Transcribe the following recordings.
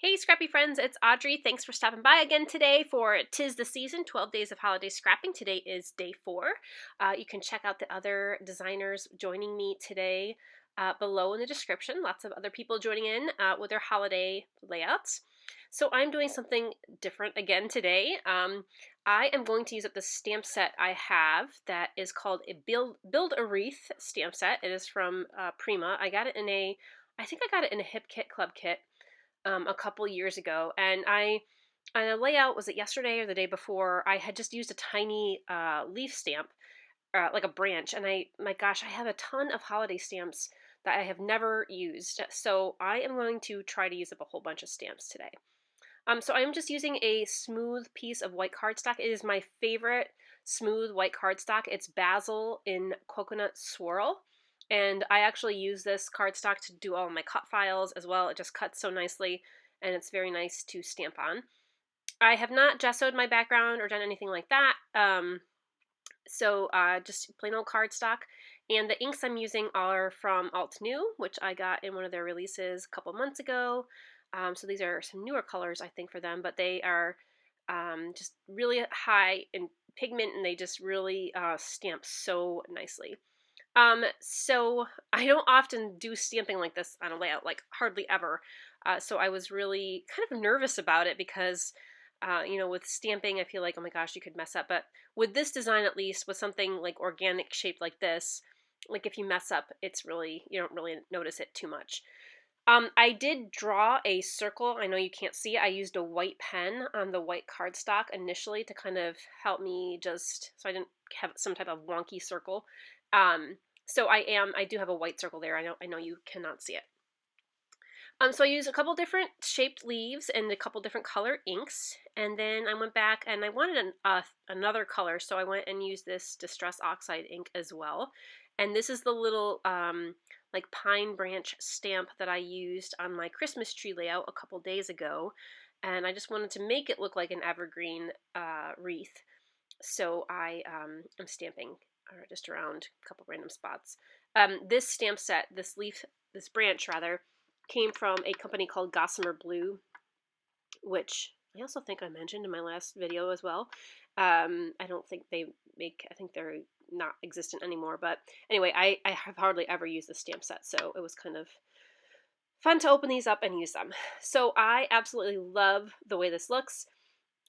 Hey, scrappy friends, it's Audrey. Thanks for stopping by again today for Tis the Season, 12 Days of Holiday Scrapping. Today is day 4. You can check out the other designers joining me today below in the description. Lots of other people joining in with their holiday layouts. So I'm doing something different again today. I am going to use up the stamp set I have that is called a Build a Wreath stamp set. It is from Prima. I think I got it in a Hip Kit Club kit a couple years ago, and the layout, was it yesterday or the day before, I had just used a tiny leaf stamp, like a branch, and my gosh, I have a ton of holiday stamps that I have never used, so I am going to try to use up a whole bunch of stamps today. So I'm just using a smooth piece of white cardstock. It is my favorite smooth white cardstock. It's Basil in Coconut Swirl. And I actually use this cardstock to do all of my cut files as well. It just cuts so nicely, and it's very nice to stamp on. I have not gessoed my background or done anything like that. So just plain old cardstock. And the inks I'm using are from Alt New, which I got in one of their releases a couple months ago. So these are some newer colors, I think, for them, but they are just really high in pigment, and they just really stamp so nicely. So I don't often do stamping like this on a layout, like hardly ever. So I was really kind of nervous about it because, with stamping, I feel like, oh my gosh, you could mess up. But with this design, at least, with something like organic shaped like this, like if you mess up, you don't really notice it too much. I did draw a circle. I know you can't see it. I used a white pen on the white cardstock initially to kind of help me so I didn't have some type of wonky circle. So I do have a white circle there. I know you cannot see it. So I used a couple different shaped leaves and a couple different color inks, and then I went back and I wanted another color, so I went and used this Distress Oxide ink as well. And this is the little like pine branch stamp that I used on my Christmas tree layout a couple days ago, and I just wanted to make it look like an evergreen wreath. So I'm stamping just around a couple random spots. This stamp set, this branch rather, came from a company called Gossamer Blue, which I also think I mentioned in my last video as well. I don't think I think they're not existent anymore, but anyway, I have hardly ever used the stamp set, so it was kind of fun to open these up and use them. So I absolutely love the way this looks.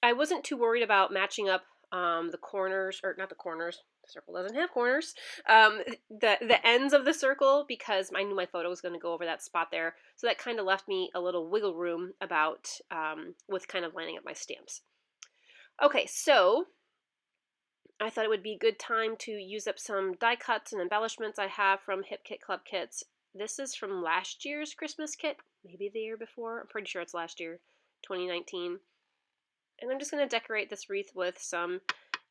I wasn't too worried about matching up the corners, or not the corners, the circle doesn't have corners, the ends of the circle, because I knew my photo was going to go over that spot there. So that kind of left me a little wiggle room about with kind of lining up my stamps. Okay, so I thought it would be a good time to use up some die cuts and embellishments I have from Hip Kit Club kits. This is from last year's Christmas kit, maybe the year before. I'm pretty sure it's last year, 2019. And I'm just going to decorate this wreath with some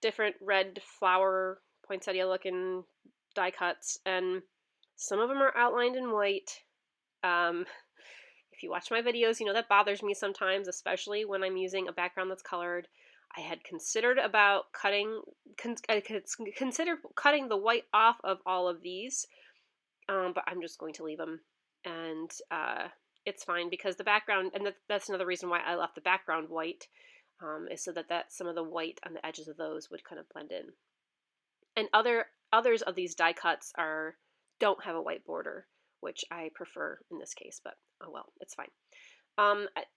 different red flower poinsettia looking die cuts, and some of them are outlined in white. If you watch my videos, you know that bothers me sometimes, especially when I'm using a background that's colored. I had considered considered cutting the white off of all of these, but I'm just going to leave them, and it's fine because the background, and that's another reason why I left the background white, is so that some of the white on the edges of those would kind of blend in. And others of these die cuts don't have a white border, which I prefer in this case, but oh well, it's fine.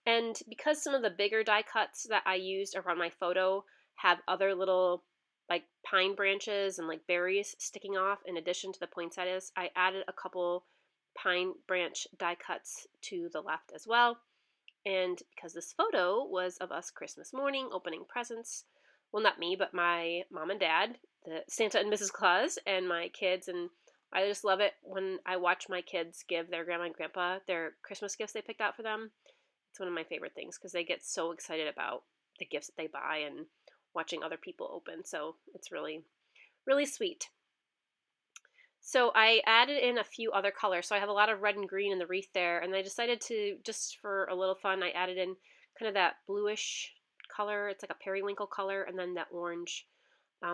And because some of the bigger die cuts that I used around my photo have other little like pine branches and like berries sticking off in addition to the poinsettias, I added a couple pine branch die cuts to the left as well. And because this photo was of us Christmas morning opening presents, well, not me, but my mom and dad, the Santa and Mrs. Claus, and my kids, and I just love it when I watch my kids give their grandma and grandpa their Christmas gifts they picked out for them. It's one of my favorite things because they get so excited about the gifts that they buy and watching other people open. So it's really, really sweet. So I added in a few other colors. So I have a lot of red and green in the wreath there, and I decided to, just for a little fun, I added in kind of that bluish color. It's like a periwinkle color, and then that orange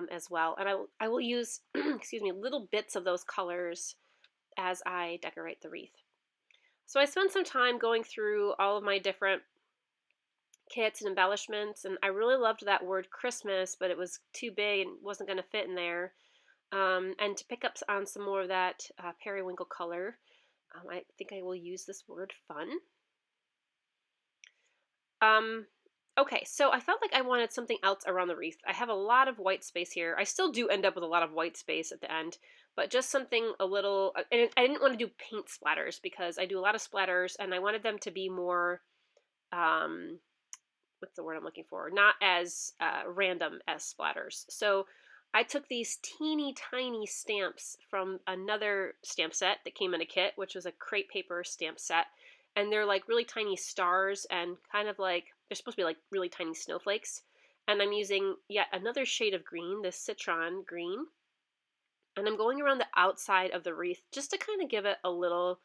as well. And I will use, excuse me, little bits of those colors as I decorate the wreath. So I spent some time going through all of my different kits and embellishments, and I really loved that word Christmas, but it was too big and wasn't going to fit in there. And to pick up on some more of that periwinkle color, I think I will use this word fun. Okay, so I felt like I wanted something else around the wreath. I have a lot of white space here. I still do end up with a lot of white space at the end, but just something a little, and I didn't want to do paint splatters because I do a lot of splatters and I wanted them to be more, what's the word I'm looking for? Not as random as splatters. So I took these teeny tiny stamps from another stamp set that came in a kit, which was a crepe paper stamp set. And they're like really tiny stars and kind of like, they're supposed to be like really tiny snowflakes. And I'm using yet another shade of green, this citron green. And I'm going around the outside of the wreath just to kind of give it a little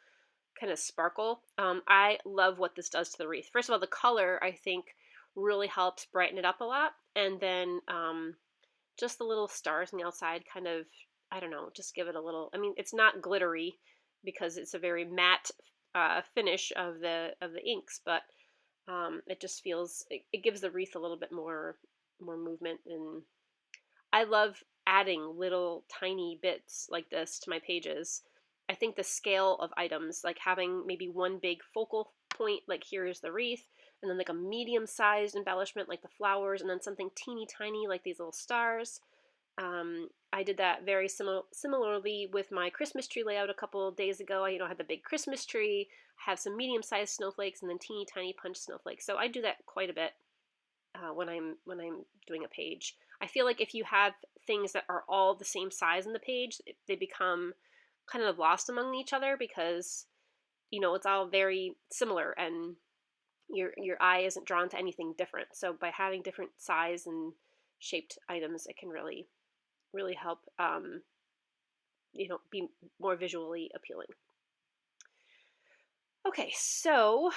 kind of sparkle. I love what this does to the wreath. First of all, the color, I think, really helps brighten it up a lot. And then just the little stars on the outside kind of, I don't know, just give it a little, I mean, it's not glittery because it's a very matte finish of the inks, but it just feels, it gives the wreath a little bit more movement. And I love adding little tiny bits like this to my pages. I think the scale of items, like having maybe one big focal point, like here is the wreath, and then like a medium-sized embellishment like the flowers, and then something teeny tiny like these little stars. I did that very similarly with my Christmas tree layout a couple of days ago. I had the big Christmas tree, have some medium-sized snowflakes, and then teeny tiny punch snowflakes. So I do that quite a bit when I'm doing a page. I feel like if you have things that are all the same size in the page, they become kind of lost among each other because it's all very similar and your eye isn't drawn to anything different. So by having different size and shaped items, it can really help be more visually appealing. Okay, so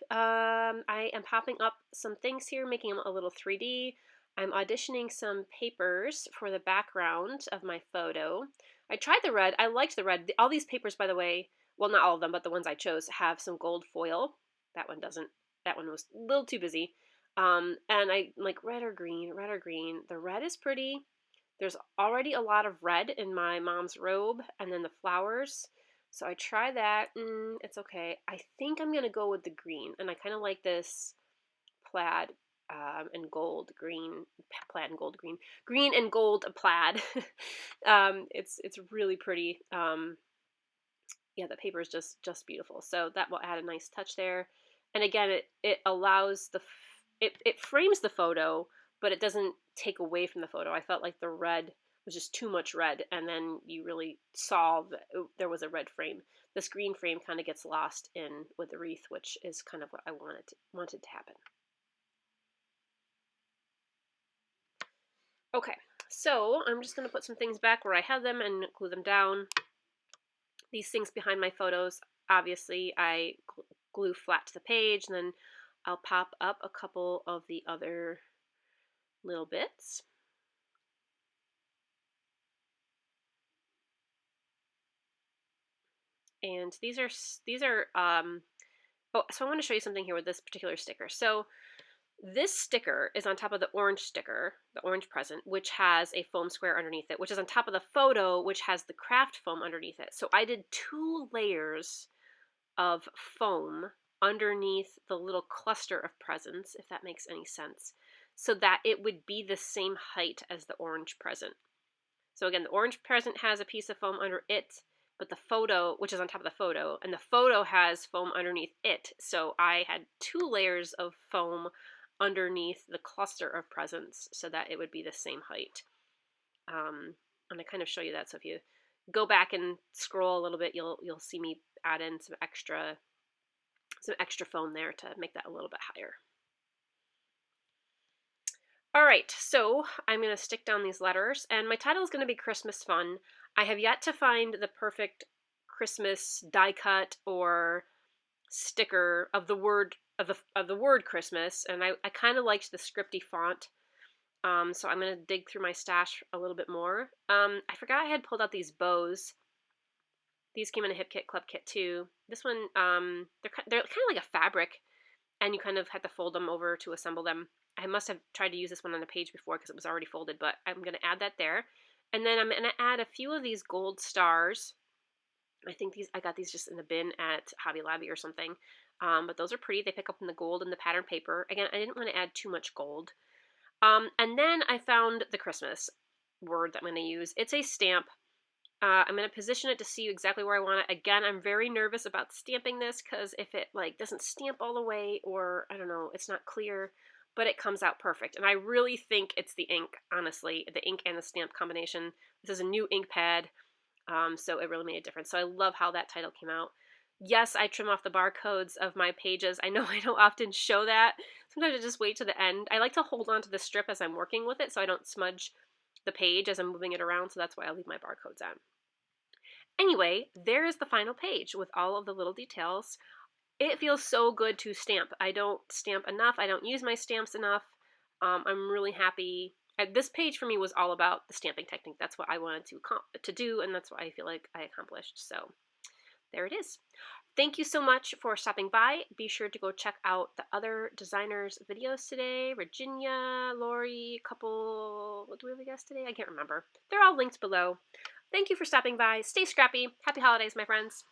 I am popping up some things here, making them a little 3D. I'm auditioning some papers for the background of my photo. I tried the red. I liked the red. All these papers, by the way, well, not all of them, but the ones I chose have some gold foil. That one doesn't. That one was a little too busy. And I like red or green, red or green. The red is pretty. There's already a lot of red in my mom's robe, and then the flowers. So I try that. It's okay. I think I'm going to go with the green, and I kind of like this plaid and gold green, plaid and gold green, green and gold plaid. It's really pretty. Yeah, the paper is just beautiful. So that will add a nice touch there. And again, it allows it frames the photo, but it doesn't take away from the photo. I felt like the red was just too much red, and then you really saw that there was a red frame. This green frame kind of gets lost in with the wreath, which is kind of what I wanted to happen. Okay, so I'm just going to put some things back where I had them and glue them down. These things behind my photos, obviously, I glue flat to the page, and then I'll pop up a couple of the other little bits. And these are oh, so I want to show you something here with this particular sticker. So this sticker is on top of the orange sticker, the orange present, which has a foam square underneath it, which is on top of the photo, which has the craft foam underneath it. So I did 2 layers of foam underneath the little cluster of presents, if that makes any sense, so that it would be the same height as the orange present. So again, the orange present has a piece of foam under it, but the photo, which is on top of the photo, and the photo has foam underneath it. So I had 2 layers of foam underneath the cluster of presents so that it would be the same height. And I kind of show you that. So if you go back and scroll a little bit, you'll see me add in some extra foam there to make that a little bit higher. All right, so I'm going to stick down these letters, and my title is going to be Christmas Fun. I have yet to find the perfect Christmas die cut or sticker of the word Christmas, and I kind of liked the scripty font. So I'm going to dig through my stash a little bit more. I forgot I had pulled out these bows. These came in a Hip Kit Club Kit too. This one, they're kind of like a fabric. and you kind of have to fold them over to assemble them. I must have tried to use this one on the page before because it was already folded, but I'm going to add that there. And then I'm going to add a few of these gold stars. I got these just in the bin at Hobby Lobby or something. But those are pretty. They pick up in the gold and the pattern paper. Again, I didn't want to add too much gold. And then I found the Christmas word that I'm going to use. It's a stamp. I'm going to position it to see exactly where I want it. Again, I'm very nervous about stamping this because if it like doesn't stamp all the way, or I don't know, it's not clear, but it comes out perfect. And I really think it's the ink, honestly, the ink and the stamp combination. This is a new ink pad, so it really made a difference. So I love how that title came out. Yes, I trim off the barcodes of my pages. I know I don't often show that. Sometimes I just wait to the end. I like to hold on to the strip as I'm working with it so I don't smudge the page as I'm moving it around, so that's why I leave my barcodes on. Anyway, there is the final page with all of the little details. It feels so good to stamp. I don't stamp enough. I don't use my stamps enough. I'm really happy. This page for me was all about the stamping technique. That's what I wanted to do, and that's what I feel like I accomplished. So there it is. Thank you so much for stopping by. Be sure to go check out the other designers' videos today. Virginia, Lori, a couple, what do we have a guest today? I can't remember. They're all linked below. Thank you for stopping by. Stay scrappy. Happy holidays, my friends.